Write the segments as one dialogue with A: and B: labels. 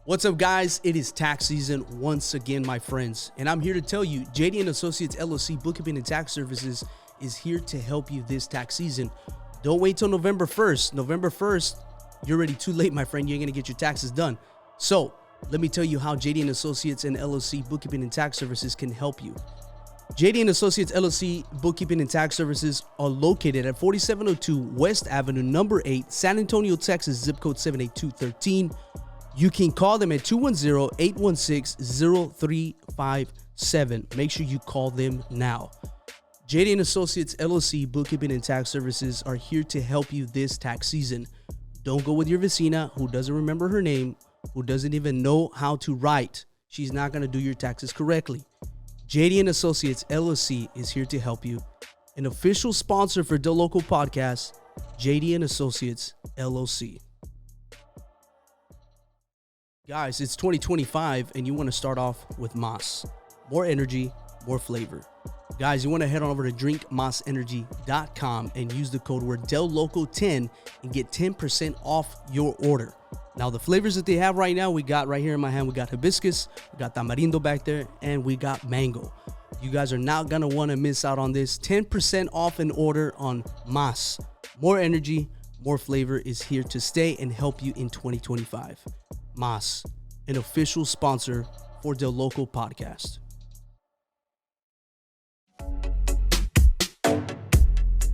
A: What's up, guys? It is tax season once again, my friends, and I'm here to tell you JD and Associates LLC Bookkeeping and Tax Services is here to help you this tax season. Don't wait till November 1st. November 1st, you're already too late, my friend. You ain't gonna get your taxes done. So let me tell you how JD and Associates and LLC Bookkeeping and Tax Services can help you. JD and Associates LLC Bookkeeping and Tax Services are located at 4702 West Avenue, number 8, San Antonio, Texas, zip code 78213. You can call them at 210-816-0357. Make sure you call them now. JD and Associates LLC Bookkeeping and Tax Services are here to help you this tax season. Don't go with your vecina who doesn't remember her name, who doesn't even know how to write. She's not going to do your taxes correctly. JD and Associates LLC is here to help you. An official sponsor for DeLoco podcast, JD and Associates LLC. Guys, it's 2025 and you want to start off with Mas. More energy, more flavor. Guys, you want to head on over to drinkmasenergy.com and use the code word DELOCO10 and get 10% off your order. Now, the flavors that they have right now, we got right here in my hand, we got hibiscus, we got tamarindo back there, and we got mango. You guys are not going to want to miss out on this. 10% off an order on Mas. More energy, more flavor is here to stay and help you in 2025. Mas, an official sponsor for DeLoco podcast.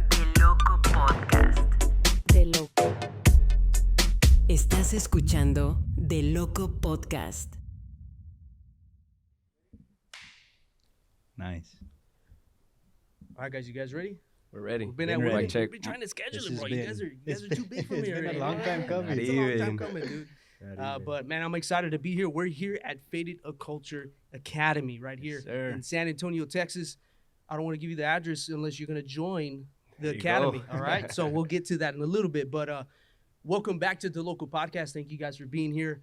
B: DeLoco Podcast.
C: DeLoco. Estás escuchando DeLoco Podcast.
D: Nice.
A: All right, guys, you guys ready?
E: We're ready.
A: We've been
D: Been
A: at
D: ready.
A: work. We've been trying to schedule it, bro. You guys are too big for me
D: It's been
A: already.
D: a long time coming.
A: It's a long time coming, dude. But man, I'm excited to be here. We're here at Faded Culture Academy right here in San Antonio, Texas. I don't want to give you the address unless you're going to join the academy. All right. So we'll get to that in a little bit. But welcome back to the DeLoco podcast. Thank you guys for being here.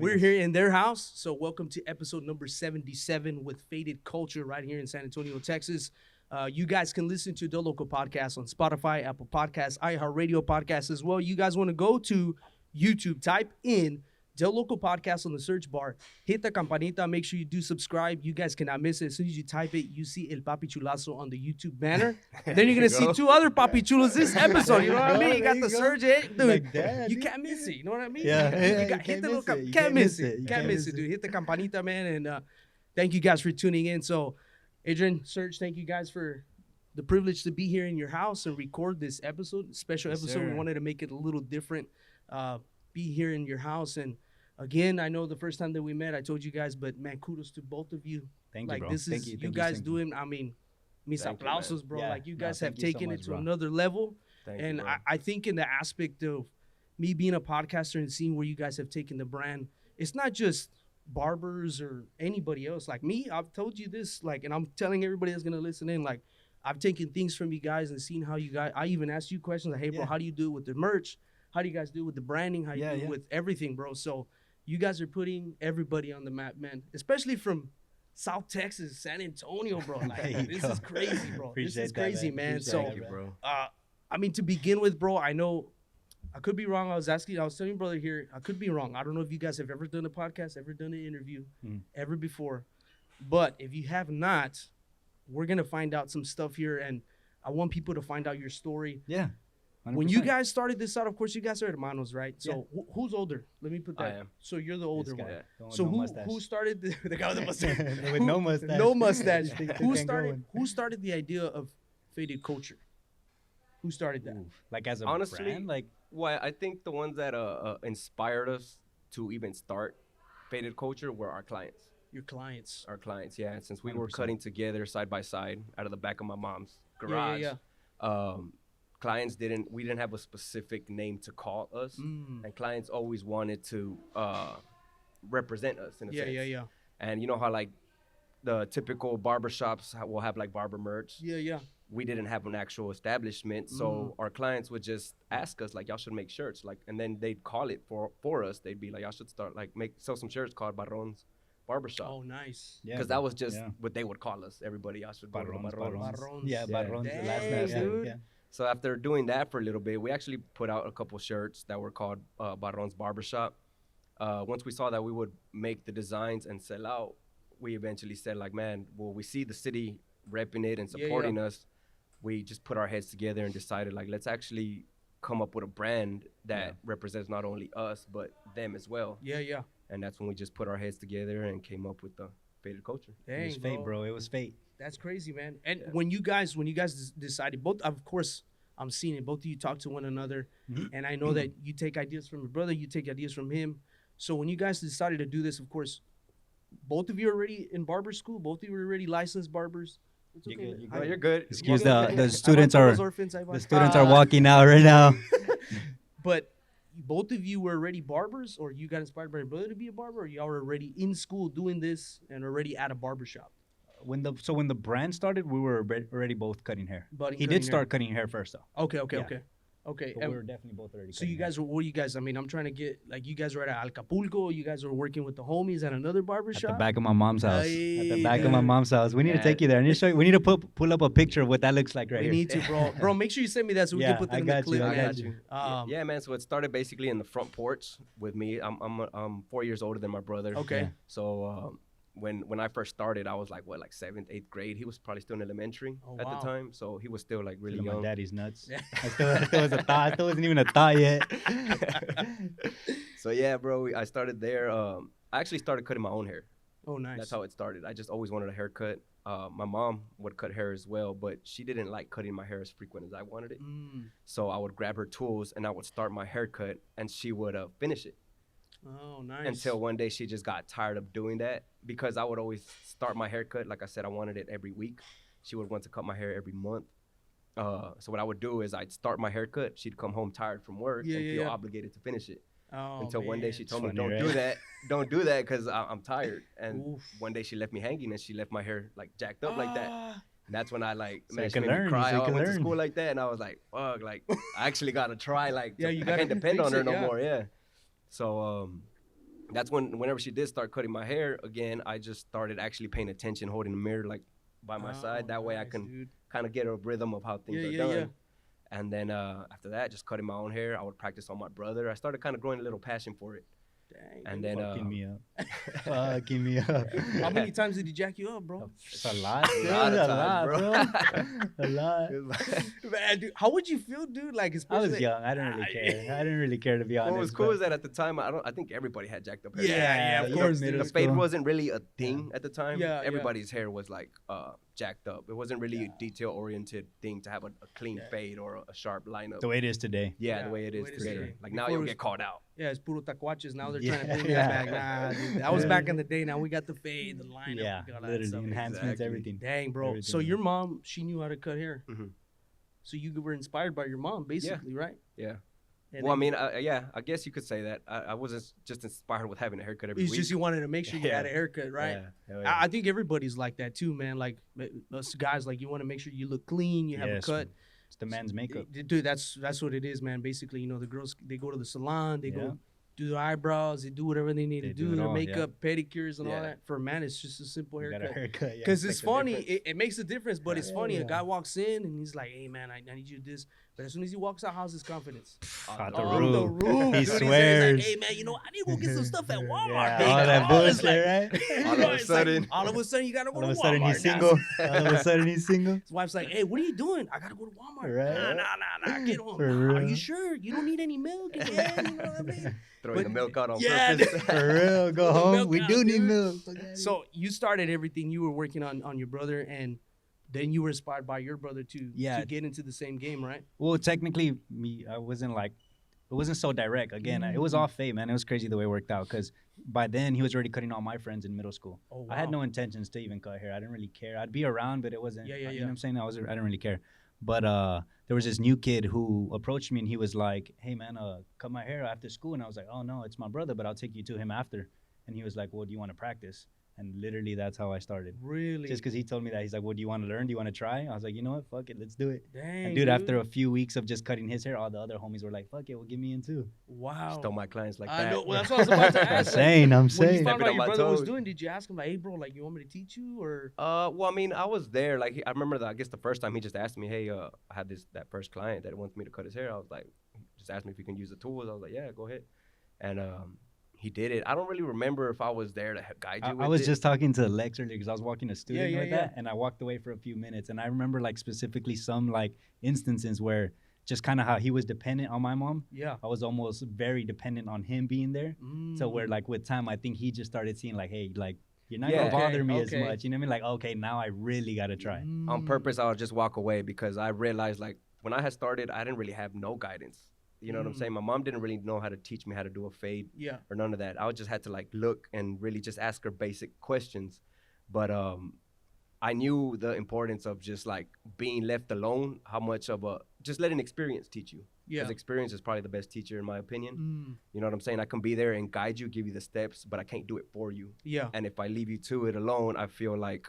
A: We're here in their house. So welcome to episode number 77 with Faded Culture right here in San Antonio, Texas. You guys can listen to DeLoco podcast on Spotify, Apple Podcasts, iHeartRadio podcasts as well. You guys want to go to YouTube, type in DeLoco podcast on the search bar, hit the campanita, make sure you do subscribe. You guys cannot miss it. As soon as you type it, you see El Papi Chulazo on the YouTube banner. Then you're going to see two other Papi Chulos this episode. You know what I mean? You got the surge, dude.
D: Like that,
A: you can't miss it. You know what I mean?
D: Yeah.
A: You got, hit the little can't miss it. Can't miss it, dude. Hit the campanita, man. And thank you guys for tuning in. So, Adrian, Serge, thank you guys for the privilege to be here in your house and record this episode, special episode.
D: Sir.
A: We wanted to make it a little different. Be here in your house. And again, I know the first time that we met, I told you guys, but man, kudos to both of you.
D: Thank
A: like
D: you, bro.
A: This is you guys doing, I mean, mis
E: Thank you,
A: aplausos,
E: man.
A: bro.
D: Yeah.
A: Like you guys
D: No,
A: have
D: thank you so
A: taken
D: much,
A: it to
D: bro.
A: another level.
E: Thank
A: And
E: you, bro.
A: I think in the aspect of me being a podcaster and seeing where you guys have taken the brand, it's not just barbers or anybody else. Like me, I've told you this, like, and I'm telling everybody that's gonna listen in, like, I've taken things from you guys and seen how you guys, I even asked you questions like, hey, bro,
D: Yeah.
A: how do you do it with the merch? How do you guys do it with the branding? How you do it with everything, bro? So you guys are putting everybody on the map, man, especially from South Texas, San Antonio, bro. Like, this is crazy, bro.
D: Appreciate
A: this is
D: that,
A: crazy,
D: man.
A: man.
D: Appreciate
A: So,
E: Thank you, bro.
A: I mean, to begin with, bro, I know I could be wrong. I was telling your brother here, I could be wrong. I don't know if you guys have ever done a podcast, ever done an interview, ever before. But if you have not, we're going to find out some stuff here. And I want people to find out your story.
D: Yeah. 100%.
A: When you guys started this out, of course, you guys are hermanos, right? So who's older? Let me put that.
E: I am.
A: So you're the older
D: This
A: one.
D: guy, the one
A: So
D: with no mustache.
A: who started the guy with the mustache?
D: With no mustache.
A: No mustache.
D: Think
A: who
D: thing
A: started?
D: going.
A: Who started the idea of Faded Culture? Who started that?
D: Like as a
E: Honestly,
D: brand? Like,
E: Well, I think the ones that inspired us to even start Faded Culture were our clients.
A: Your clients.
E: Our clients, yeah. Since we were
D: 100%.
E: cutting together side by side out of the back of my mom's garage, clients we didn't have a specific name to call us, and clients always wanted to represent us in a sense.
A: Yeah.
E: And you know how like the typical barbershops will have like barber merch.
A: Yeah.
E: We didn't have an actual establishment, so our clients would just ask us like, y'all should make shirts, like, and then they'd call it for us. They'd be like, y'all should start like sell some shirts called Barron's Barbershop.
A: Oh, nice.
D: yeah.
E: Because that was just what they would call us. Everybody else would go to
D: Barron's.
A: Barron's.
D: Yeah,
E: Yeah.
D: Barron's. The
A: Dang,
D: last name.
A: dude.
D: Yeah.
E: So after doing that for a little bit, we actually put out a couple shirts that were called Barron's Barbershop. once we saw that we would make the designs and sell out, we eventually said like, man, well, we see the city repping it and supporting us. We just put our heads together and decided like, let's actually come up with a brand that represents not only us, but them as well.
A: Yeah.
E: And that's when we just put our heads together and came up with the Faded Culture.
A: Dang,
D: It was fate, bro. It was fate.
A: That's crazy, man. And when you guys decided, both, of course, I'm seeing it, both of you talk to one another, and I know that you take ideas from your brother, you take ideas from him. So when you guys decided to do this, of course, both of you are already in barber school, both of you are already licensed barbers. It's okay.
D: You're good,
E: No, you're good.
D: Excuse
A: the
D: students are
A: the
D: students are walking out right now.
A: But both of you were already barbers, or you got inspired by your brother to be a barber, or y'all were already in school doing this and already at a barber shop?
D: When the brand started, we were already both cutting hair.
A: Buddy
D: He
A: cutting
D: did start cutting hair first, though.
A: Okay.
D: Yeah.
A: Okay.
D: But we were definitely both already.
A: So you guys were, what you guys, I mean, I'm trying to get, like, you guys were at Acapulco, you guys were working with the homies at another barber
D: at
A: shop?
D: the back of my mom's house.
A: Hey,
D: At the back of my
A: dude.
D: mom's house. We need to take you there. I need to show you. We need to pull up a picture of what that looks like right
A: We
D: here.
A: need to, bro. Bro, make sure you send me that so we can put that in the
D: got
A: clip,
D: you. I
A: man.
D: got you.
E: Yeah, man. So it started basically in the front porch with me. I'm 4 years older than my brother.
A: Okay.
D: Yeah.
E: So when I first started, I was like 7th, 8th grade. He was probably still in elementary at the time, so he was still like really
D: Feeling
E: young.
D: my daddy's nuts. I still was a thought. I still wasn't even a thought yet.
E: So yeah, bro. I started there. I actually started cutting my own hair.
A: Oh, nice.
E: That's how it started. I just always wanted a haircut. My mom would cut hair as well, but she didn't like cutting my hair as frequent as I wanted it. So I would grab her tools and I would start my haircut, and she would finish it.
A: Oh, nice.
E: Until one day she just got tired of doing that, because I would always start my haircut. Like I said, I wanted it every week. She would want to cut my hair every month. So what I would do is I'd start my haircut. She'd come home tired from work and feel obligated to finish it.
A: Oh,
E: Until one day she told me,
D: funny,
E: don't
D: right?
E: do that. Don't do that, because I'm tired. And one day she left me hanging, and she left my hair like jacked up like that. And that's when I like,
D: So
E: man,
D: you
E: she
D: can
E: made me
D: learn,
E: cry.
D: so you
E: I
D: can
E: went to
D: learn.
E: school like that, and I was like, fuck, like I actually got to try. Like,
A: Yeah,
E: to-
A: you
E: I
A: gotta
E: can't depend
A: fix
E: on her
A: it,
E: no
A: yeah.
E: more. Yeah. So that's whenever she did start cutting my hair again, I just started actually paying attention, holding the mirror like by my side. That way I
A: nice,
E: can
A: dude.
E: kind of get a rhythm of how things are
A: Yeah.
E: done. And then after that, just cutting my own hair. I would practice on my brother. I started kind of growing a little passion for it.
A: Dang.
E: And then
D: Fucking me up. Fucking me up.
A: How many times did he jack you up, bro?
D: It's a lot.
E: A
D: Dude,
E: lot of
D: a
E: times,
D: lot,
E: bro.
D: A lot.
A: Man, dude, how would you feel, dude? Like,
D: I
A: especially
D: was young. I didn't really care. I didn't really care, to be honest.
E: What was cool
D: but-
E: is that at the time, I think everybody had jacked up hair.
A: Yeah, of
D: you know,
A: course,
D: middle
E: The
A: dude.
E: fade
D: school.
E: wasn't really a thing at the time.
A: Yeah,
E: Everybody's hair was like jacked up. It wasn't really a detail-oriented thing to have a clean fade or a sharp lineup.
D: the way it is today.
E: Yeah, the way it is today. Like now you'll get caught out.
A: Yeah, it's puro tacuaches. Now they're
D: Yeah.
A: trying to bring that back. Nah, dude, that was back in the day. Now we got the fade, the lineup.
D: Yeah,
A: we got all that
D: literally
A: stuff.
D: enhancements,
E: Exactly.
D: everything.
A: Dang, bro.
D: Everything,
A: So
D: man.
A: your mom, she knew how to cut hair.
E: Mhm.
A: So you were inspired by your mom, basically, right?
E: Yeah.
A: And
E: Well, I
A: then-
E: mean, yeah, I guess you could say that. I wasn't just inspired with having a haircut every
A: it's
E: week.
A: just you wanted to make sure you
E: Yeah.
A: had a haircut, right?
E: Yeah, hell yeah.
A: I think everybody's like that too, man. Like us guys, like you want to make sure you look clean, you have
D: Yes,
A: a cut.
D: It's the man's makeup.
A: Dude, that's what it is, man. Basically, you know, the girls, they go to the salon, they
D: Yeah.
A: go do their eyebrows, they do whatever they need
D: They
A: to
D: do
A: do,
D: it
A: their
D: all, yeah.
A: makeup, pedicures, and all
E: Yeah.
A: that. For a man, it's just a simple
D: You got a
A: haircut.
D: haircut. Yeah.
A: Because it's
E: Makes a
A: funny,
E: difference.
A: it makes a difference, but it's
D: Yeah,
A: funny. A
D: yeah.
A: guy walks in and he's like, hey, man, I need you to do this. But as soon as he walks out, how's his confidence?
D: Out
A: On the roof.
D: He
A: dude. He's
D: swears.
A: like, hey, man, you know, I need to go get some stuff at Walmart.
D: Yeah,
A: big
D: all that
A: dog."
D: bullshit,
A: It's like-
D: right?
E: All of a
A: It's like,
E: sudden-
A: all of a sudden, you got to go
D: All
A: to
D: of a
A: Walmart.
D: sudden he's
A: now.
D: single. All of a sudden he's single.
A: His wife's like, hey, what are you doing? I got to go to Walmart.
D: Right.
A: Nah, get home.
D: For
A: Nah, are
D: real.
A: you sure? You don't need any milk? Yeah, you know what I mean?
E: Throwing
A: But-
E: the milk out on
A: Yeah,
E: purpose.
D: For real, go home.
A: Milk
D: We
A: out,
D: do need
A: dude.
D: milk.
A: So you started everything. You were working on your brother, and then you were inspired by your brother to get into the same game, right?
D: Well, technically, I wasn't like, it wasn't so direct. Again, it was all fate, man. It was crazy the way it worked out, because by then he was already cutting all my friends in middle school.
A: Oh,
D: I had
A: wow.
D: no intentions to even cut hair. I didn't really care. I'd be around, but it wasn't.
A: Yeah,
D: You know
A: yeah.
D: what I'm saying? I didn't really care. But there was this new kid who approached me, and he was like, "Hey, man, cut my hair after school." And I was like, "Oh no, it's my brother, but I'll take you to him after." And he was like, "Well, do you want to practice?" And literally, that's how I started.
A: Really?
D: Just because he told me that, he's like, "Well, do you want to learn? Do you want to try?" I was like, "You know what? Fuck it, let's do it."
A: Dang,
D: And dude, after a few weeks of just cutting his hair, all the other homies were like, "Fuck it, well, give me in too."
A: Wow.
E: Stole my clients like
A: I
E: that.
A: know. Well, that's what I was about to
D: I'm
A: ask.
D: saying,
A: When you
E: Stepping
A: found out
E: on
A: your
E: my
A: brother was
E: toes.
A: doing, did you ask him, like, hey, bro, like, you want me to teach you? Or
E: Well, I mean, I was there. Like, I remember that. I guess the first time he just asked me, "Hey, I had that first client that wants me to cut his hair." I was like, just asked me if he can use the tools. I was like, "Yeah, go ahead." And he did it. I don't really remember if I was there to guide you with
D: I was
E: it.
D: just talking to Lex earlier because I was walking a student
A: yeah,
D: with that, and I walked away for a few minutes, and I remember like specifically some like instances where just kind of how he was dependent on my mom.
A: Yeah.
D: I was almost very dependent on him being there. So where like with time, I think he just started seeing like, hey, like you're not gonna bother me as much. You know what I mean? Like, okay, now I really gotta try.
E: On purpose, I would just walk away because I realized like when I had started, I didn't really have no guidance. You know what I'm saying? My mom didn't really know how to teach me how to do a fade or none of that. I just had to like look and really just ask her basic questions. But I knew the importance of just like being left alone, how much of just letting experience teach you.
A: Yeah.
E: Because experience is probably the best teacher in my opinion. You know what I'm saying? I can be there and guide you, give you the steps, but I can't do it for you.
A: Yeah.
E: And if I leave you to it alone, I feel like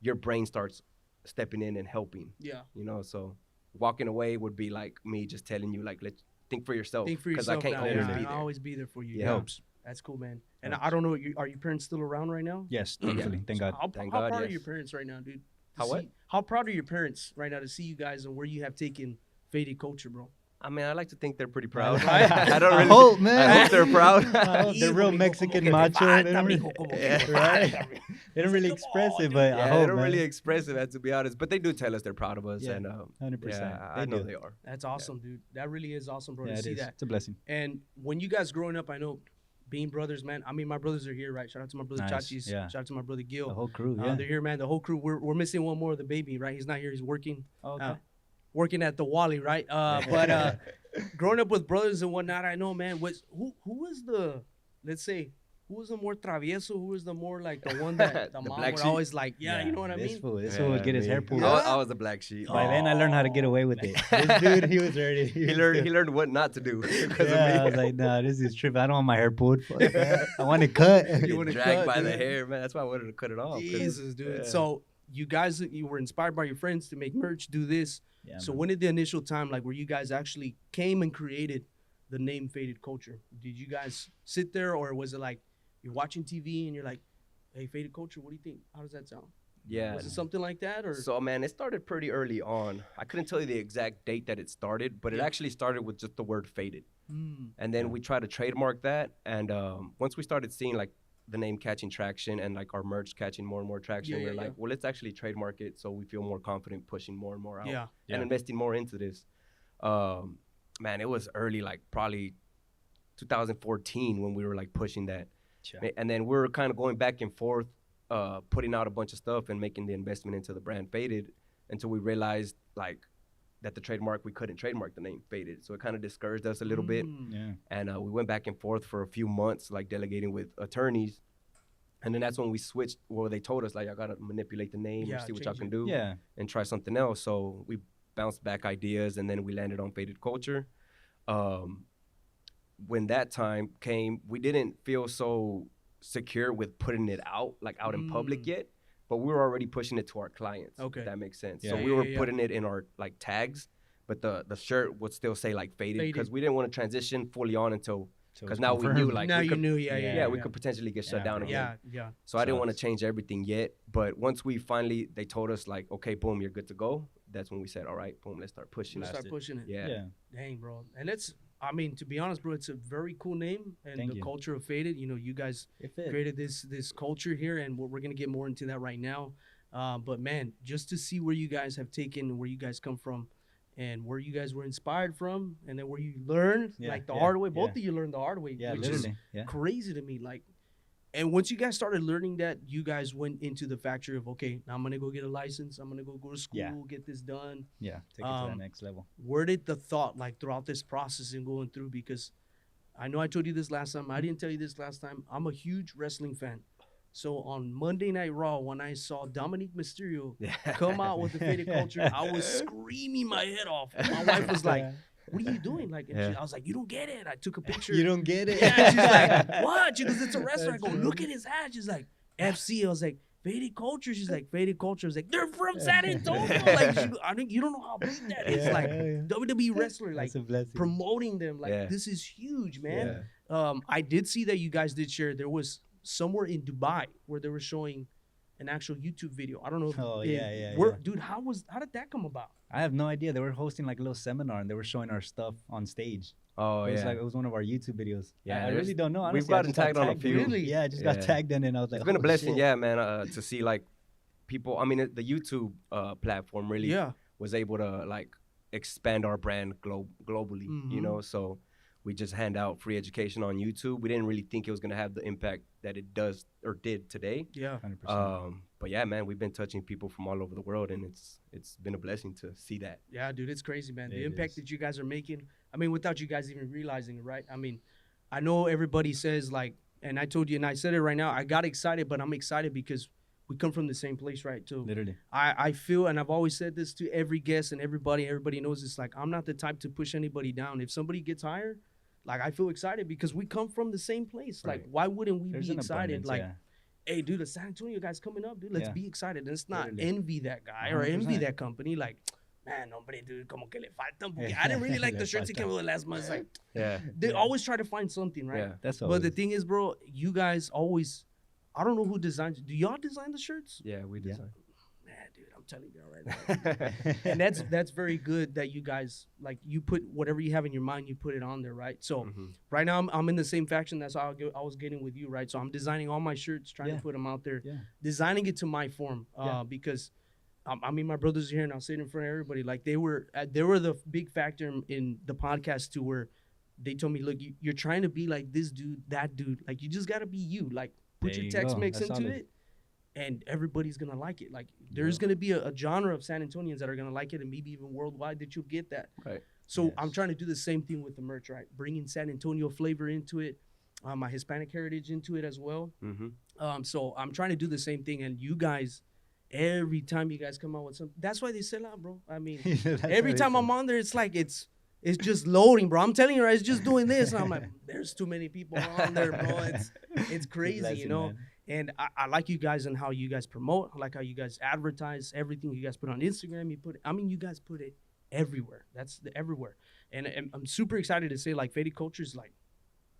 E: your brain starts stepping in and helping.
A: Yeah.
E: You know, so walking away would be like me just telling you like, think for yourself.
A: Think for
E: Because
A: yourself.
E: I can't always be there.
A: I'll always be there for you.
E: Yeah.
D: Helps.
A: That's cool, man. And I don't know, are your parents still around right now?
D: Yes, thankfully. Thank God.
E: Thank
A: How
E: God,
A: proud are
E: yes.
A: your parents right now, dude?
E: How what?
A: How proud are your parents right now to see you guys and where you have taken Faded Culture, bro?
E: I mean, I like to think they're pretty proud.
D: Right?
E: I don't really.
D: I hope, man.
E: I hope they're proud.
D: They're real Mexican macho. They don't really, right? They don't really express it, but I
E: Yeah,
D: hope,
E: they don't
D: man.
E: really express it, to be honest. But they do tell us they're proud of us,
D: Yeah,
E: and
D: 100%.
E: yeah,
D: They
E: I know
D: do.
E: they are.
A: That's awesome, dude. That really is awesome, bro,
D: Yeah,
A: to
D: it
A: see
D: is.
A: that.
D: It's a blessing.
A: And when you guys growing up, I know being brothers, man. I mean, my brothers are here, right? Shout out to my brother
D: Nice,
A: Chachis.
D: yeah.
A: Shout out to my brother Gil.
D: The whole crew, yeah.
A: They're here, man. The whole crew. We're missing one more, the baby, right? He's not here. He's working.
D: Okay.
A: Working at the Wally, right? But growing up with brothers and whatnot, I know, man. Who was the, let's say, who was the more travieso? Who was the more like the one that the mom
E: black
A: would
E: sheep?
A: always like? Yeah, you know what I
D: This
A: mean?
D: fool would get his hair pulled.
E: I was the black sheep.
D: By then, I learned how to get away with it. This dude, he was ready.
E: He learned what not to do because
D: Yeah, I
E: of
D: was
E: me.
D: like, nah, this is tripping. I don't want my hair pulled. Fuck that. I want it cut.
A: You want to
E: Dragged
A: cut,
E: by
A: dude.
E: the hair, man. That's why I wanted to cut it off. 'cause-
A: Jesus, dude.
E: yeah.
A: So you guys, you were inspired by your friends to make merch, do this.
D: Yeah,
A: So
D: man.
A: when did the initial time, like where you guys actually came and created the name Faded Culture? Did you guys sit there, or was it like you're watching TV and you're like, hey, Faded Culture, what do you think? How does that sound?
E: Yeah.
A: Was it something like that, or?
E: So, man, it started pretty early on. I couldn't tell you the exact date that it started, but it actually started with just the word faded. And then we tried to trademark that. And once we started seeing like the name catching traction and like our merch catching more and more traction, we were like, well, let's actually trademark it so we feel more confident pushing more and more out and investing more into this. Man, it was early, like probably 2014 when we were like pushing that.
D: Sure.
E: And then we were kind of going back and forth, putting out a bunch of stuff and making the investment into the brand Faded until we realized like that the trademark, we couldn't trademark the name Faded. So it kind of discouraged us a little bit.
D: Yeah.
E: And we went back and forth for a few months, like delegating with attorneys. And then that's when we switched, well, they told us like, I got to manipulate the name and see what y'all can do
D: Yeah.
E: and try something else. So we bounced back ideas and then we landed on Faded Culture. When that time came, we didn't feel so secure with putting it out, like out in public yet, but we were already pushing it to our clients.
A: Okay.
E: If that makes sense.
D: Yeah.
E: So we were putting it in our like tags, but the shirt would still say like Faded because we didn't want to transition fully on until, because now we knew like,
A: now
E: we
A: you
E: could,
A: knew,
E: we could potentially get shut
D: Yeah,
E: down
D: bro.
E: again.
A: yeah.
E: So I didn't want to change everything yet, but once we finally, they told us like, okay, boom, you're good to go. That's when we said, all right, boom, let's start pushing
A: Let's
E: it.
A: start pushing it.
E: Yeah.
D: Yeah.
A: Dang, bro. And it's, I mean, to be honest, bro, it's a very cool name. And
D: Thank
A: the
D: you.
A: culture of Faded, you know, you guys
D: It fit.
A: created this culture here, and we're going to get more into that right now. But man, just to see where you guys have taken, where you guys come from, and where you guys were inspired from, and then where you learned like the hard way. Both of you learned the hard way,
D: Yeah,
A: which
D: literally.
A: is crazy to me. Like, and once you guys started learning that, you guys went into the factory of, okay, now I'm gonna go get a license. I'm gonna go to school, get this done.
D: Yeah. Take it to that next level.
A: Where did the thought, like throughout this process and going through, because I know I told you this last time, I didn't tell you this last time, I'm a huge wrestling fan. So on Monday Night Raw, when I saw Dominic Mysterio come out with the Faded Culture, I was screaming my head off. My wife was like, what are you doing? Like, and I was like, you don't get it. I took a picture.
D: You don't get it?
A: Yeah, she's like, what? She goes, it's a wrestler. I go, look at his hat. She's like, FC. I was like, Faded Culture. She's like, Faded Culture. I was like, they're from San Antonio. Like, I think you don't know how big that is. Like, WWE wrestler, like,
D: That's a blessing.
A: promoting them. Like, this is huge, man. I did see that you guys did share. There was somewhere in Dubai where they were showing an actual YouTube video. I don't know. If Dude, how did that come about?
D: I have no idea. They were hosting like a little seminar and they were showing our stuff on stage.
E: Oh,
D: It was
E: yeah.
D: like it was one of our YouTube videos.
E: Yeah,
D: I really don't know.
E: we've
D: Honestly, I
E: gotten
D: just got
E: tagged on a
D: in
E: few.
D: it.
A: Really?
D: Yeah, I just got
E: Yeah.
D: tagged in it, and I was like,
E: It's been a
D: oh,
E: blessing,
D: shit.
E: yeah, man, to see like people. I mean, the YouTube platform really
A: Yeah.
E: was able to like expand our brand globally. You
A: Mhm.
E: know, so we just hand out free education on YouTube. We didn't really think it was gonna have the impact that it does or did today.
A: Yeah.
D: 100%.
E: But yeah, man, we've been touching people from all over the world, and it's been a blessing to see that.
A: Yeah, dude, it's crazy, man. The
D: It
A: impact
D: is.
A: that you guys are making. I mean, without you guys even realizing it, right? I mean, I know everybody says like, and I told you, and I said it right now. I got excited, but I'm excited because we come from the same place, right? Too.
D: Literally.
A: I feel, and I've always said this to every guest and everybody knows it's like, I'm not the type to push anybody down. If somebody gets hired, like, I feel excited because we come from the same place. Like,
E: Right.
A: why wouldn't we
D: There's
A: be
D: an
A: excited?
D: abundance,
A: Like,
D: yeah.
A: hey, dude, the San Antonio guy's coming up, dude. Let's
D: Yeah.
A: be excited. And it's not
D: Literally.
A: envy that guy or envy
D: 100%.
A: that company. Like, man, hombre, dude, como que le faltan. Porque I didn't really like the
D: Le
A: shirts he came
D: falta.
A: with last month. It's like,
E: Yeah.
A: they always try to find something, right?
E: Yeah.
D: That's all.
A: But the thing is, bro, you guys always, I don't know who designs. Do y'all design the shirts?
E: Yeah, we
D: Yeah.
E: design.
A: Man, dude, I'm telling you right now. And that's very good that you guys, like, you put whatever you have in your mind, you put it on there, right? So
E: Mhm.
A: right now I'm in the same faction. That's how I was getting with you, right? So I'm designing all my shirts, trying
D: Yeah.
A: to put them out there,
D: Yeah.
A: designing it to my form,
D: Yeah.
A: because I mean, my brothers are here and I'll say it in front of everybody. Like, they were the big factor in the podcast too, where they told me, look, you're trying to be like this dude, that dude. Like, you just got to be you. Like, put
D: There
A: your
D: you
A: text
D: go.
A: mix
D: That's
A: into
D: solid.
A: it, and everybody's going to like it. Like, there's going to be a genre of San Antonians that are going to like it, and maybe even worldwide that you'll get that.
E: Right.
A: So
D: Yes.
A: I'm trying to do the same thing with the merch, right? Bringing San Antonio flavor into it, my Hispanic heritage into it as well.
E: Mm-hmm.
A: So I'm trying to do the same thing, and you guys, every time you guys come out with something, that's why they sell out, bro. I mean,
D: That's
A: every
D: what
A: time
D: it
A: I'm on there, it's like it's just loading, bro. I'm telling you, right? It's just doing this, and I'm like, there's too many people on there, bro. It's crazy,
D: blessing,
A: you know.
D: man.
A: And I like you guys and how you guys promote. I like how you guys advertise everything you guys put on Instagram. You guys put it everywhere. That's everywhere. And I'm super excited to say, like, Faded Culture is like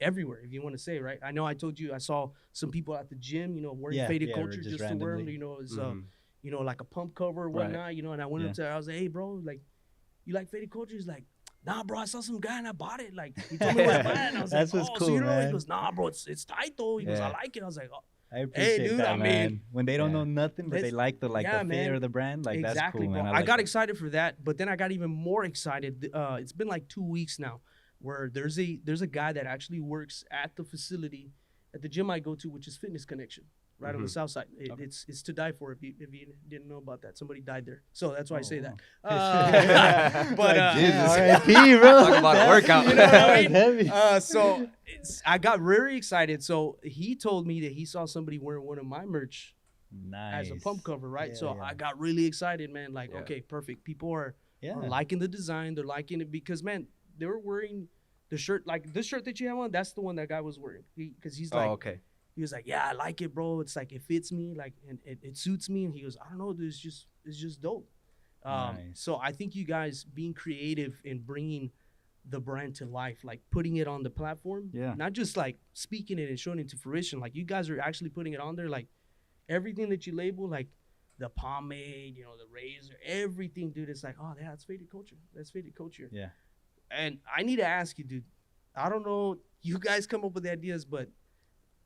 A: everywhere, if you want to say, right? I know I told you I saw some people at the gym, you know, wearing
D: Yeah,
A: Faded
D: yeah,
A: Culture
D: just
A: just to wear them,
D: randomly.
A: you know, as
E: Mhm.
A: you know, like a pump cover or
E: Right.
A: whatnot, you know. And I went up
D: Yeah.
A: to her, I was like, hey, bro, like, you like Faded Culture? He's like, nah, bro, I saw some guy and I bought it. Like, he told me where to buy it. And I was
D: That's
A: like,
D: what's
A: oh,
D: cool,
A: so you know? He
D: man.
A: goes, nah, bro, it's tight though. He goes, I
E: Yeah.
A: like it. I was like, oh.
D: I appreciate
A: dude,
D: that,
A: I mean,
D: man. When they don't
E: yeah.
D: know nothing, but they
A: Let's-
D: like the
A: yeah,
D: fit
A: man.
D: or the brand, like
A: Exactly,
D: that's cool, man.
A: bro.
D: I
A: I got
D: like
A: excited for that, but then I got even more excited. It's been like 2 weeks now, where there's a guy that actually works at the facility, at the gym I go to, which is Fitness Connection, right on the
E: Mhm.
A: south side.
D: Okay.
A: It's to die for. If you didn't know about that, somebody died there, so that's why I say that.
D: that.
A: But
D: R.I.P., bro.
E: Talk about a
D: That's-
E: workout.
A: You know what I mean?
D: Heavy.
A: So I got very excited. So he told me that he saw somebody wearing one of my merch
D: Nice.
A: as a pump cover, right?
D: Yeah,
A: so
D: yeah.
A: I got really excited, man. Like,
E: Yeah.
A: okay, perfect. People are
D: Yeah.
A: liking the design. They're liking it because, man, they were wearing the shirt. Like, this shirt that you have on, that's the one that guy was wearing. Because he's like,
E: Oh, okay.
A: he was like, yeah, I like it, bro. It's like, it fits me, like, and it suits me. And he goes, I don't know, dude, it's just dope.
D: Nice.
A: So I think you guys being creative in bringing the brand to life, like putting it on the platform,
D: Yeah.
A: not just like speaking it and showing it to fruition. Like, you guys are actually putting it on there, like everything that you label, like the pomade, you know, the razor, everything, dude. It's like, oh yeah, that's Faded Culture. That's Faded Culture.
D: Yeah.
A: And I need to ask you, dude. I don't know, you guys come up with the ideas, but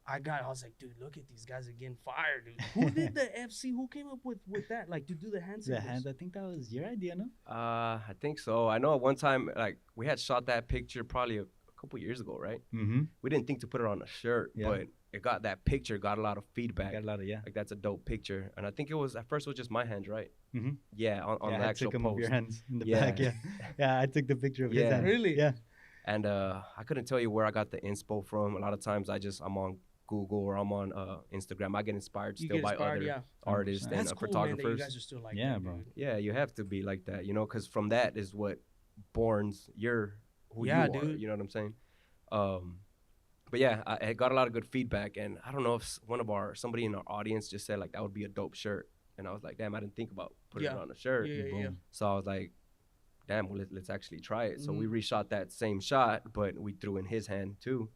A: I was like, dude, look at these guys again, fire, dude. Who did the FC? Who came up with that? Like, to do the hand
D: The
A: signals?
D: hands, I think that was your idea, no?
E: I think so. I know at one time, like, we had shot that picture probably a couple years ago, right?
D: Mm-hmm.
E: We didn't think to put it on a shirt,
D: Yeah.
E: but that picture got a lot of feedback.
D: Got a lot of, yeah.
E: Like, that's a dope picture. And I think at first it was just my hands, right?
D: Mm-hmm.
E: Yeah, on
D: Yeah,
E: the
D: I
E: actual
D: took him
E: post.
D: of your hands in the
E: Yeah.
D: back, yeah. Yeah, I took the picture of his
E: Yeah.
D: hand.
A: Really?
D: Yeah.
E: And I couldn't tell you where I got the inspo from. A lot of times I'm on Google or I'm on Instagram. I get inspired
A: You
E: still
A: get
E: by
A: inspired,
E: other
A: yeah.
E: artists and
A: That's cool, man,
E: photographers.
A: that you guys are still like
D: Yeah,
A: that,
D: bro.
A: dude.
E: Yeah, you have to be like that, you know, because from that is what borns who
A: Yeah,
E: you are.
A: dude.
E: You know what I'm saying? But yeah, I got a lot of good feedback, and I don't know if somebody in our audience just said like that would be a dope shirt, and I was like, damn, I didn't think about putting it
A: Yeah.
E: on a shirt.
A: Yeah, yeah, yeah.
E: So I was like, damn, well, let's actually try it. So we
A: Mhm.
E: reshot that same shot, but we threw in his hand too,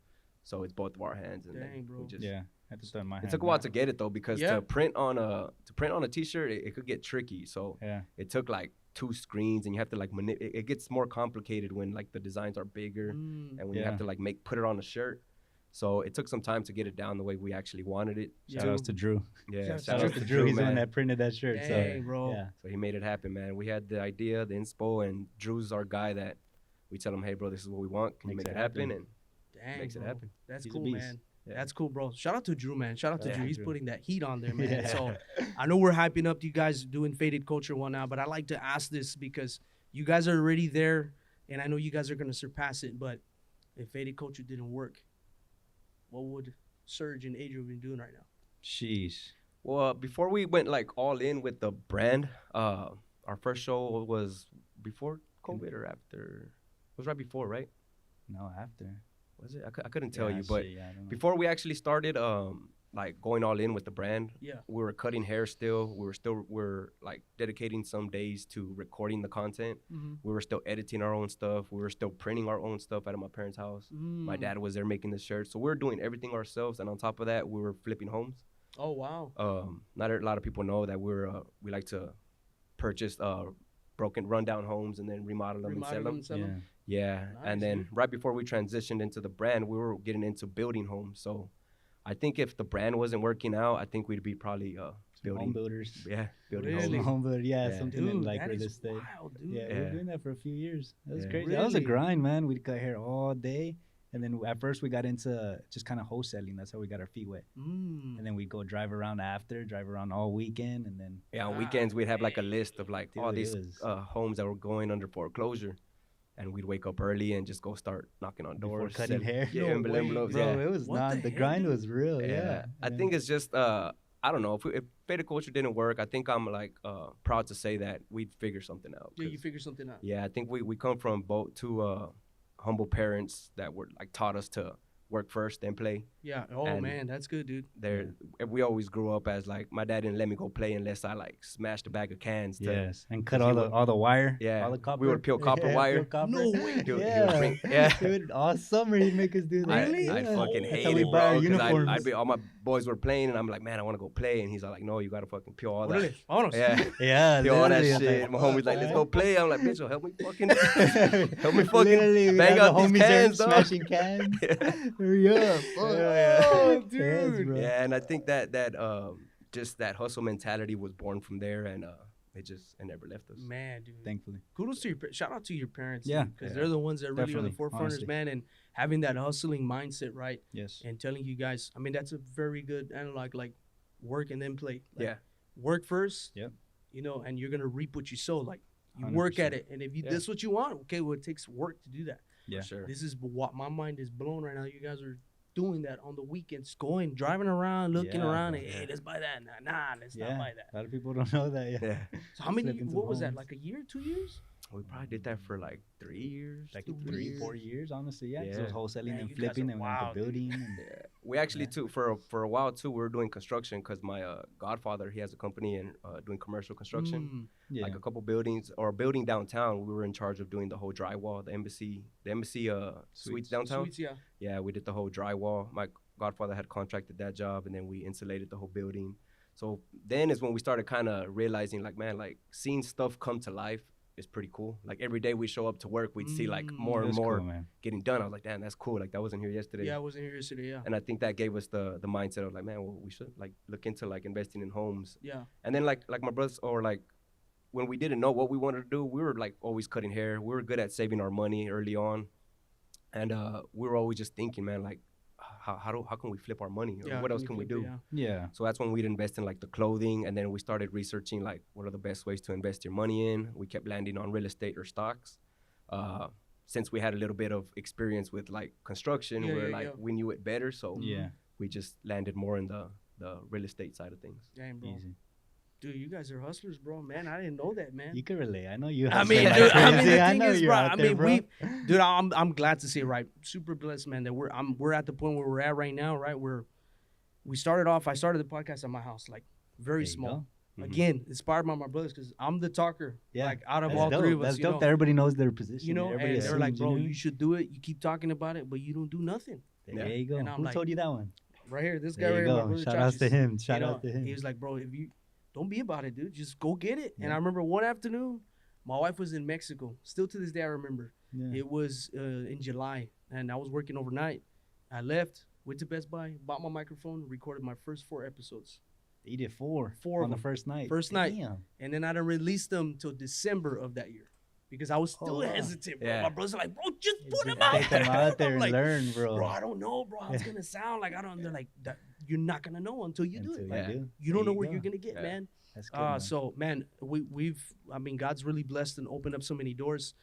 E: so it's both of our hands. And
A: Dang,
E: then
A: bro.
E: we just,
D: Yeah. I had to throw in my
E: It
D: hand.
E: took a while to get it though, because
A: Yeah.
E: to print on a t-shirt, it could get tricky. So
D: Yeah.
E: it took like 2 screens, and you have to like it gets more complicated when like the designs are bigger, and when you have to like put it on a shirt. So it took some time to get it down the way we actually wanted it.
D: Shout out to Drew.
E: Yeah,
D: shout out to Drew. He's the one that printed that shirt.
A: Dang, bro.
D: Yeah.
E: So he made it happen, man. We had the idea, the inspo, and Drew's our guy that we tell him, hey, bro, this is what we want. Can you make it happen? And makes it happen.
A: That's cool, man. Yeah. That's cool, bro. Shout out to Drew, man. Shout out to Drew. He's putting that heat on there, man. Yeah. So I know we're hyping up you guys doing Faded Culture one now, but I like to ask this because you guys are already there, and I know you guys are going to surpass it. But if Faded Culture didn't work, what would Serge and Adrian be doing right now?
D: Sheesh.
E: Well, before we went like all in with the brand, our first show was before COVID or after? It was right before, right?
D: No, after.
E: Was it? I couldn't tell you, but before we actually started, like going all in with the brand, we were cutting hair still. We're like dedicating some days to recording the content. We were still editing our own stuff. We were still printing our own stuff out of my parents' house. My dad was there making the shirts. So we were doing everything ourselves. And on top of that, we were flipping homes.
A: Oh, wow.
E: Not a lot of people know that we like to purchase broken, rundown homes and then remodel them and sell them. Yeah. Nice, and then right before we transitioned into the brand, we were getting into building homes. So I think if the brand wasn't working out, I think we'd be probably building
D: home builders.
E: Yeah, building
D: homes. Home builder, something in like real estate.
A: Wild, dude.
D: Yeah, we were doing that for a few years. That was crazy. Really? That was a grind, man. We'd cut hair all day. And then at first we got into just kind of wholesaling. That's how we got our feet wet. And then we'd go drive around all weekend. And then
E: on weekends we'd have like a list of like all these homes that were going under foreclosure. And we'd wake up early and just go start knocking on doors.
D: Before cutting hair?
E: Yeah, envelopes.
D: Bro, it was not, the grind was real, yeah.
E: I think it's just, I don't know, if Faded Culture didn't work, I think I'm like proud to say that we'd figure something out.
A: Yeah, you figured something out.
E: Yeah, I think we come from both two humble parents that were like taught us to work first, then play.
A: Yeah. Oh, man, that's good, dude.
E: We always grew up as like, my dad didn't let me go play unless I like smashed a bag of cans.
D: And cut all the wire.
E: Yeah.
D: All the copper.
E: We would peel copper wire.
A: No way.
D: Dude, all summer he'd make us do that.
E: Really? I fucking hate it, bro. Because I'd be, all my boys were playing, and I'm like, man, I want to go play. And he's like, no, you got to fucking peel all that.
A: Really?
D: Yeah.
E: Peel all that shit. My homie's like, let's go play. I'm like, bitch, help me fucking bang out these cans, dog.
D: Smashing cans. Hurry up.
A: Oh, dude.
E: Yeah, and I think that just that hustle mentality was born from there, and it never left us.
A: Man, dude.
D: Thankfully.
A: Kudos to shout out to your parents.
D: Yeah.
A: Because they're the ones that really are the forefronters, man, and having that hustling mindset, right?
D: Yes.
A: And telling you guys, I mean, that's a very good analog, like work and then play. Like,
E: yeah.
A: Work first.
D: Yep.
A: You know, and you're going to reap what you sow. Like, you
D: 100%.
A: work at it. And if this is what you want, okay, well, it takes work to do that.
D: Yeah.
E: For sure.
A: This is what my mind is blown right now. You guys are doing that on the weekends, driving around, looking around, and hey, let's buy that. Nah, let's not buy that.
D: A lot of people don't know that. Yeah.
A: So how many? What was that? Like a year, 2 years?
E: We probably did that for like 3 years.
D: Like 3-4 years, honestly. Yeah. So it was wholesaling and
A: you
D: flipping
A: guys are
D: and
A: wild,
D: the building. And
E: We actually too for a while too we were doing construction because my godfather, he has a company and doing commercial construction. Like a couple buildings or a building downtown. We were in charge of doing the whole drywall, the embassy suites downtown.
A: Suites, yeah.
E: Yeah, we did the whole drywall. My godfather had contracted that job, and then we insulated the whole building. So then is when we started kind of realizing, like, man, like seeing stuff come to life is pretty cool. Like every day we show up to work, we'd see like more and more getting done. I was like, damn, that's cool. Like that wasn't here yesterday.
A: Yeah, I wasn't here yesterday. Yeah.
E: And I think that gave us the mindset of like, man, well, we should like look into like investing in homes.
A: Yeah.
E: And then like my brothers, or like when we didn't know what we wanted to do, we were like always cutting hair. We were good at saving our money early on, and we were always just thinking, man, like how can we flip our money? Or what else can we do?
D: Yeah.
E: So that's when we'd invest in like the clothing, and then we started researching like what are the best ways to invest your money in. We kept landing on real estate or stocks. Since we had a little bit of experience with like construction, we knew it better, so we just landed more in the real estate side of things.
A: Damn, bro.
D: Easy.
A: Dude, you guys are hustlers, bro. Man, I didn't know that, man.
D: You can relate. I know you.
A: I mean, dude, the thing is, bro. I'm glad to say, right, super blessed, man, that we're at the point where we're at right now, right? I started the podcast at my house, like very small. Again, inspired by my brothers, because I'm the talker.
D: Yeah.
A: Like out of all three of us.
D: That's dope that everybody knows their position.
A: You know, and they're like, bro, you should do it. You keep talking about it, but you don't do nothing.
D: There you go. Who told you that one?
A: Right here, this guy right here. My brother
D: Shout out to him. Shout out to him.
A: He was like, bro, if you don't be about it, dude. Just go get it. Yeah. And I remember one afternoon, My wife was in Mexico. Still to this day, I remember.
D: Yeah.
A: It was in July, and I was working overnight. I left, went to Best Buy, bought my microphone, recorded my first 4 episodes.
D: You did 4
A: 4
D: on
A: of
D: the
A: them.
D: first night.
A: First night.
D: Damn.
A: And then I didn't release them till December of that year because I was still
D: wow.
A: hesitant, bro.
E: Yeah.
A: My brothers are like, bro, just put them
D: Just
A: out
D: take them
A: there.
D: out there
A: I'm
D: and
A: like,
D: learn, bro.
A: bro, I don't know, bro, how it's going to sound. Like, I don't, they're like, you're not going to know until you do it.
D: Until
A: Like,
D: you do.
A: you don't
D: There
A: know where
D: go.
A: you're going to get,
E: Yeah.
A: man.
D: That's good, man.
A: So, man, I mean, God's really blessed and opened up so many doors.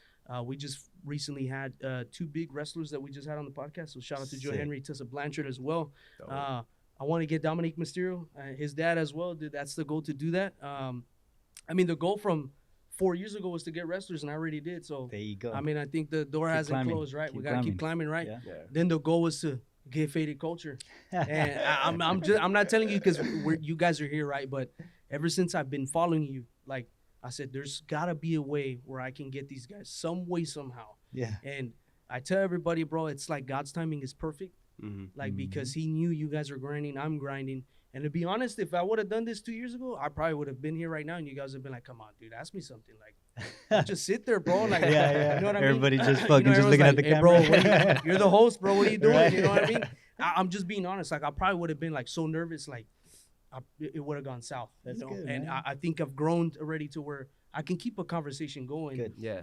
A: We just recently had 2 big wrestlers that we just had on the podcast. So shout out to Joe
D: Sick.
A: Henry, Tessa Blanchard as well.
E: Dope.
A: I want to get Dominic Mysterio, his dad as well. Dude, that's the goal to do that. I mean, the goal from 4 years ago was to get wrestlers, and I already did. So,
D: There you go.
A: I mean, I think the door
D: Keep
A: hasn't
D: climbing.
A: closed, right? We
D: Keep
A: got to keep
D: climbing.
A: climbing, right?
D: Yeah.
E: Yeah.
A: Then the goal was to get Faded Culture. And I'm not telling you because you guys are here, right? But ever since I've been following you, like I said, there's gotta be a way where I can get these guys some way, somehow.
D: Yeah.
A: And I tell everybody, bro, it's like God's timing is perfect.
E: Mm-hmm.
A: Like because He knew you guys are grinding, I'm grinding. And to be honest, if I would have done this 2 years ago, I probably would have been here right now, and you guys have been like, "Come on, dude, ask me something." Like, don't just sit there, bro. Like,
D: Yeah.
A: you know what I mean?
D: Everybody just
A: You
D: fucking
A: know,
D: just
A: everyone's
D: looking at
A: like,
D: the
A: "Hey, bro,
D: camera.
A: you're the host, bro. What are you doing?"
D: Right.
A: You know what I mean? I'm just being honest. Like, I probably would have been like so nervous, like it would have gone south.
D: That's
A: you know?
D: good,
A: And
D: man.
A: I think I've grown already to where I can keep a conversation going.
D: Good.
E: Yeah.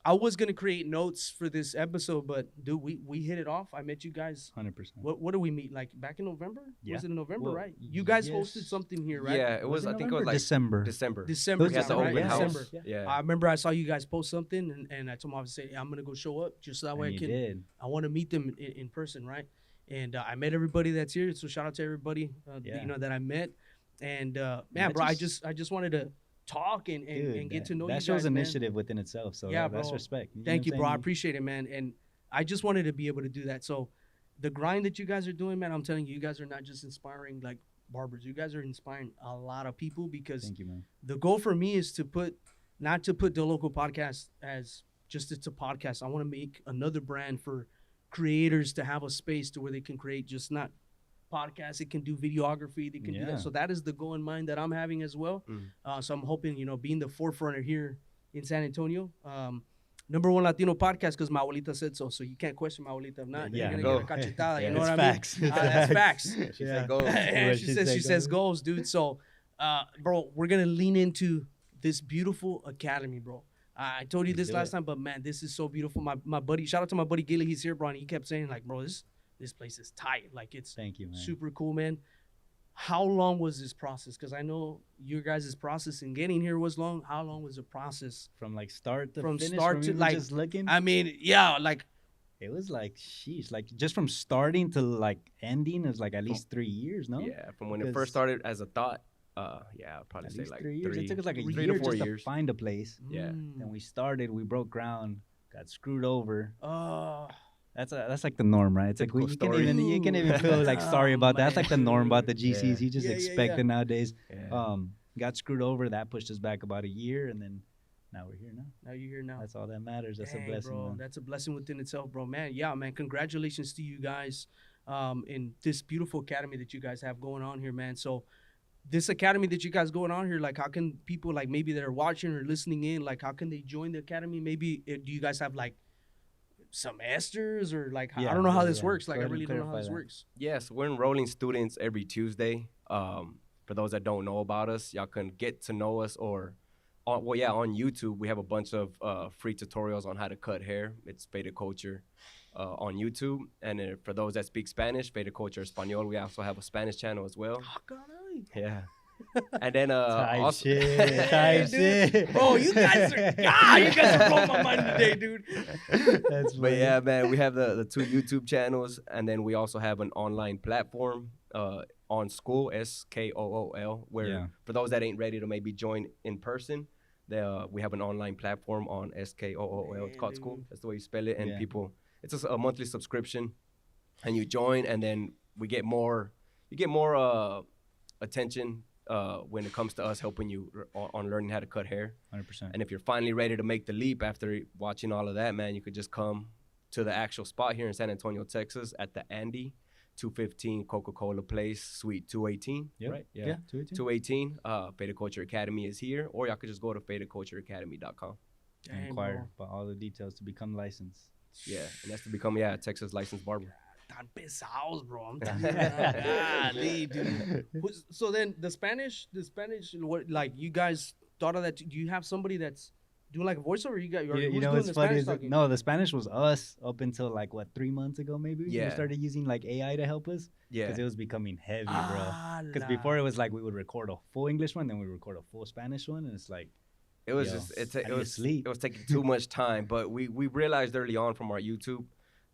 A: I was gonna create notes for this episode, but dude, we hit it off. I met you guys.
D: 100%.
A: What did we meet? Like back in November?
D: Yeah.
A: Was it in November,
D: Well,
A: right? You guys
D: yes.
A: hosted something here, right?
E: Yeah, it was. I think it was like
D: December.
E: December.
A: December.
D: It was
E: We had the
A: right?
E: open house.
A: December.
E: Yeah.
A: I remember I saw you guys post something, and I told them I would say, I'm gonna go show up just so that way
D: And
A: I
D: you
A: can.
D: did.
A: I want to meet them in person, right? And I met everybody that's here. So shout out to everybody,
D: Yeah.
A: you know, that I met. And man,
D: that
A: bro,
D: just-
A: I just wanted to talk and get to know you
D: That
A: guys.
D: shows
A: man.
D: initiative within itself. So
A: Yeah,
D: that's
A: bro.
D: respect. know
A: Thank
D: what
A: you,
D: I'm
A: bro. I
D: saying?
A: appreciate it, man. And I just wanted to be able to do that. So the grind that you guys are doing, man, I'm telling you, you guys are not just inspiring like barbers. You guys are inspiring a lot of people because
D: Thank you, man.
A: the goal for me is not to put DeLoco podcast as just it's a podcast. I want to make another brand for creators to have a space to where they can create just not podcasts. It can do videography. They can do
D: Yeah.
A: that. So that is the goal in mind that I'm having as well. So I'm hoping, you know, being the forefronter here in San Antonio. #1 Latino podcast because my abuelita said so. So you can't question my abuelita. If not,
D: Yeah,
A: you're
E: go.
A: going to get a cachetada.
D: Yeah,
A: You know
D: it's
A: what
D: facts.
A: I mean?
D: It's
A: That's facts.
E: She
D: Yeah.
E: said go.
A: And
D: What
A: she
D: she
A: says
D: said,
A: goals, dude. So, bro, we're gonna lean into this beautiful academy, bro. I told you
D: Let's
A: this
D: do
A: last
D: it.
A: time, but man, this is so beautiful. My buddy, shout out to my buddy Gilly. He's here, bro, and he kept saying like, bro, this place is tight. Like it's
D: Thank you, man.
A: super cool, man. How long was this process? Because I know your guys' process in getting here was long. How long was the process?
D: From like start to
A: From
D: finish,
A: start
D: from
A: to,
D: even
A: like,
D: just looking.
A: I mean, yeah, like
D: It was like, sheesh, like just from starting to like ending is like at least 3 years, no?
E: Yeah, from when it
D: Because-
E: first started as a thought. Yeah, I'd probably
D: At
E: say
D: least
E: like
D: 3 years. It took us like a
E: 3
D: year
E: to 4
D: just
E: years.
D: to find a place.
E: Yeah.
D: Then we started, we broke ground, got screwed over.
A: Oh,
D: That's like the norm, right? It's like
E: Typical
D: you can
E: story.
D: even feel like sorry about that. That's like the norm about the GCs.
E: Yeah.
D: You just
A: Yeah, yeah,
D: expect
A: yeah.
D: it nowadays.
E: Yeah.
D: Got screwed over. That pushed us back about a year, and then now we're here now.
A: now you're here now.
D: That's all that matters. That's
A: Dang,
D: a blessing,
A: bro.
D: man.
A: That's a blessing within itself, bro. Man, yeah, man. Congratulations to you guys in this beautiful academy that you guys have going on here, man. So this academy that you guys going on here, like how can people like maybe that are watching or listening in, like how can they join the academy? Maybe do you guys have like semesters or like I
D: Yeah,
A: don't know how
D: yeah,
A: this
D: yeah.
A: works.
D: Go
A: Like I
D: ahead and
A: really don't know how
D: clarify
A: this
D: that.
A: works.
E: Yes, we're enrolling students every Tuesday. For those that don't know about us, y'all can get to know us or, on YouTube, we have a bunch of free tutorials on how to cut hair. It's Faded Culture on YouTube. And for those that speak Spanish, Faded Culture Español, we also have a Spanish channel as well.
A: Oh, caray.
E: Yeah. And then
D: Type
E: also,
D: shit. Type shit.
A: Bro, you guys are blowing my mind today, dude.
D: That's
E: But
D: funny.
E: yeah, man, we have the 2 YouTube channels, and then we also have an online platform on School, SKOOL, where
D: Yeah.
E: for those that ain't ready to maybe join in person, we have an online platform on SKOOL. It's called School. That's the way you spell it. And
D: Yeah.
E: people, it's just a monthly subscription, and you join, and then you get more attention when it comes to us helping you on learning how to cut hair.
D: 100%.
E: And if you're finally ready to make the leap after watching all of that, man, you could just come to the actual spot here in San Antonio, Texas at the Andy. 215 Coca-Cola Place, Suite 218.
D: Yep.
E: Right?
D: Yeah.
E: 218. Faded Culture Academy is here, or y'all could just go to fadedcultureacademy.com.
D: And inquire about all the details to become licensed.
E: Yeah, and that's to become Texas licensed barber.
A: Tan pesados, bro. I'm telling you. Golly, dude. So then the Spanish, what, like, you guys thought of that? Do you have somebody that's doing like a voiceover?
D: You know what's funny is no, the Spanish was us up until like 3 months ago maybe.
E: Yeah.
D: We started using like AI to help us.
E: Yeah,
D: because it was becoming heavy, bro. Because before it was like we would record a full English one, then we would record a full Spanish one, and it's like
E: it was it was taking too much time. But we realized early on from our YouTube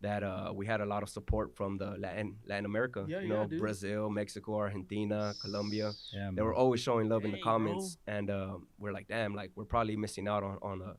E: that we had a lot of support from the Latin America,
A: dude.
E: Brazil, Mexico, Argentina, Colombia.
D: Yeah,
E: they were always showing love in the comments, bro. And we're like, damn, like we're probably missing out on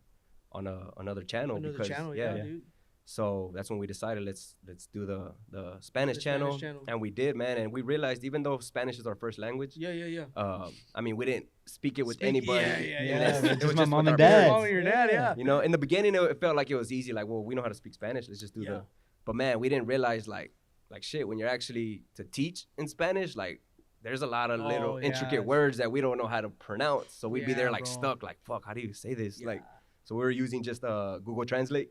E: another channel. Dude. So that's when we decided let's do the Spanish channel, and we did, man. And we realized even though Spanish is our first language, I mean, we didn't speak it with anybody.
D: It was just my mom and dad.
A: Your dad,
E: You know, in the beginning it felt like it was easy. Like, well, we know how to speak Spanish. Let's just do the. But man, we didn't realize like shit when you're actually to teach in Spanish, like. There's a lot of little intricate words that we don't know how to pronounce. So we'd be there like stuck, like, fuck, how do you say this? Like, so we were using just Google Translate.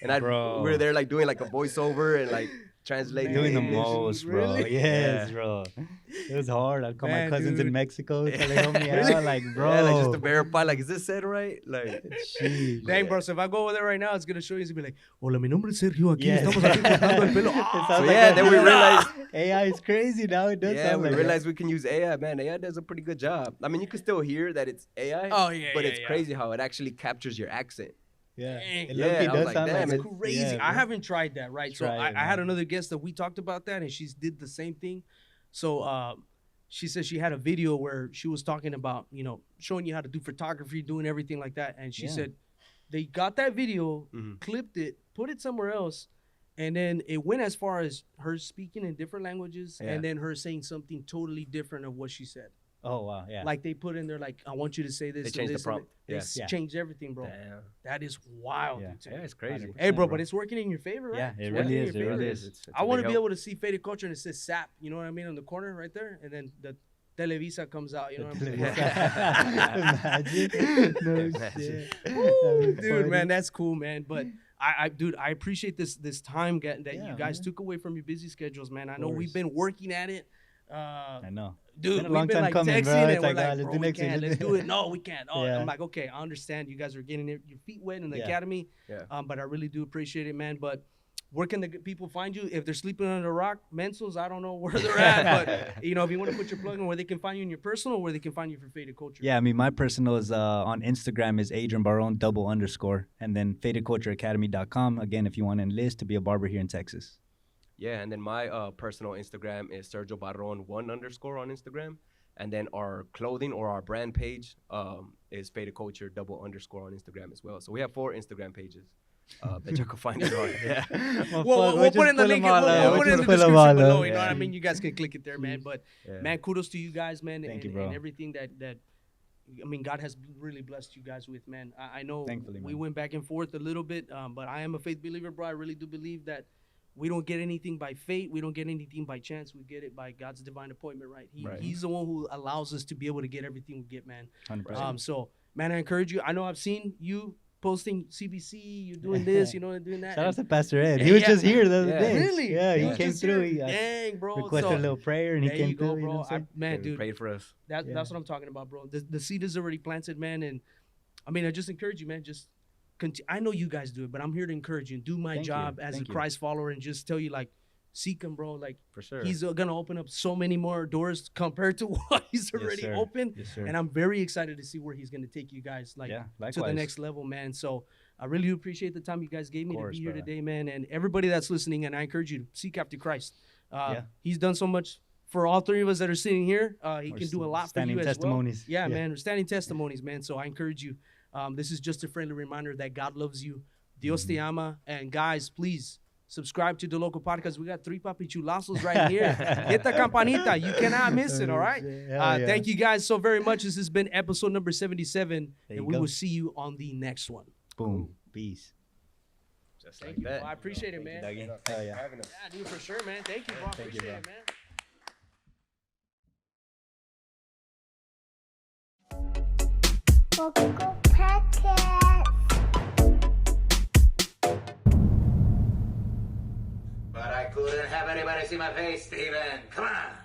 E: And we were there like doing like a voiceover and like translating.
D: Doing the most, bro.
A: Really?
D: Yes, bro. It was hard. I'd call my cousins in Mexico so they help me out. Like, bro.
E: Yeah, like just to verify, like, is this said right? Like,
A: dang, bro. So if I go over there right now, it's going to show you. It's going to be like, hola, mi nombre es Sergio. Aquí estamos aquí cortando el pelo.
E: So yeah, then we realized.
D: AI is crazy now. It does sound
E: we
D: like
E: realized we can use AI, man. AI does a pretty good job. I mean, you can still hear that it's AI.
A: Oh, yeah,
E: but it's crazy how it actually captures your accent.
D: Yeah,
A: it
E: does sound like
A: it's crazy.
D: Yeah,
A: I haven't tried that, right? So I had another guest that we talked about that, and she did the same thing. So she said she had a video where she was talking about, showing you how to do photography, doing everything like that. And she said they got that video, clipped it, put it somewhere else, and then it went as far as her speaking in different languages, and then her saying something totally different of what she said.
D: Oh, wow, yeah.
A: Like they put in there, like, I want you to say this.
E: They changed the prompt.
A: They changed everything, bro.
E: Damn.
A: That is wild.
E: Yeah, it's crazy.
A: Hey, bro, but it's working in your favor, right?
D: Yeah, it really is. It really is.
A: I want to be able to see Faded Culture and it says SAP, you know what I mean, on the corner right there, and then the Televisa comes out, you know what I'm saying?
D: Imagine. No shit.
A: Dude, man, that's cool, man. But I appreciate this time that you guys took away from your busy schedules, man. I know we've been working at it.
D: I know.
A: Dude,
D: we've been like
A: coming,
D: texting
A: bro.
D: and
A: It's
D: we're
A: like,
D: let's
A: bro,
D: do
A: we
D: next
A: can't.
D: week.
A: Let's do it. No, we can't. Oh,
D: Yeah.
A: I'm like, okay, I understand. You guys are getting your feet wet in the academy.
E: Yeah.
A: But I really do appreciate it, man. But where can the people find you? If they're sleeping under a rock, Mensos, I don't know where they're at. But, if you want to put your plug in, where they can find you in your personal, or where they can find you for Faded Culture.
D: Yeah, I mean, my personal is on Instagram is Adrian Barron _, and then fadedcultureacademy.com. Again, if you want to enlist to be a barber here in Texas.
E: Yeah, and then my personal Instagram is Sergio Barron 1 _ on Instagram. And then our clothing or our brand page is Faded Culture _ on Instagram as well. So we have 4 Instagram pages that you can find it on. Yeah.
A: We'll put in the link. We'll put it in the description below. You know what I mean? You guys can click it there, man. But, man, kudos to you guys, man.
D: Thank you, bro.
A: And everything that I mean, God has really blessed you guys with, man. I know we went back and forth a little bit, but I am a faith believer, bro. I really do believe that we don't get anything by fate. We don't get anything by chance. We get it by God's divine appointment, right? He's the one who allows us to be able to get everything we get, man.
D: 100%.
A: So, man, I encourage you. I know I've seen you posting CBC, you're doing this, doing that.
D: Shout out to Pastor Ed. He was just here the other day.
A: Really?
D: Yeah, he came through.
A: Dang, bro.
D: Requested a little prayer, and he came through.
A: There you go, bro. Man, dude.
E: Prayed for us.
A: That's what I'm talking about, bro. The seed is already planted, man. And, I mean, I just encourage you, man, just I know you guys do it, but I'm here to encourage you and do my job as a Christ follower and just tell you, like, seek him, bro. Like,
E: for sure.
A: He's gonna open up so many more doors compared to what he's already opened.
D: Yes, sir.
A: And I'm very excited to see where he's gonna take you guys, like, to the next level, man. So I really appreciate the time you guys gave me to be here today, man. And everybody that's listening, and I encourage you to seek after Christ. He's done so much for all 3 of us that are sitting here. He can do a lot for you as well. Yeah, man. We're standing testimonies, man. So I encourage you. This is just a friendly reminder that God loves you. Dios Te Ama. And guys, please subscribe to DeLoco Podcast. We got 3 papi chulazos right here. Hit the campanita. You cannot miss it, all right? Thank you guys so very much. This has been episode number 77. And we will see you on the next one.
D: Boom. Peace.
E: Just
A: Thank
E: like
A: you.
E: that.
A: Well, I appreciate it, man.
D: Dougie.
E: Thanks
D: Hell
E: for
D: yeah.
E: having us.
A: Yeah, dude, for sure, man. Thank you, bro.
D: Thank you,
A: Appreciate
D: bro.
A: it, man.
F: But I couldn't have anybody see my face, Steven. Come on.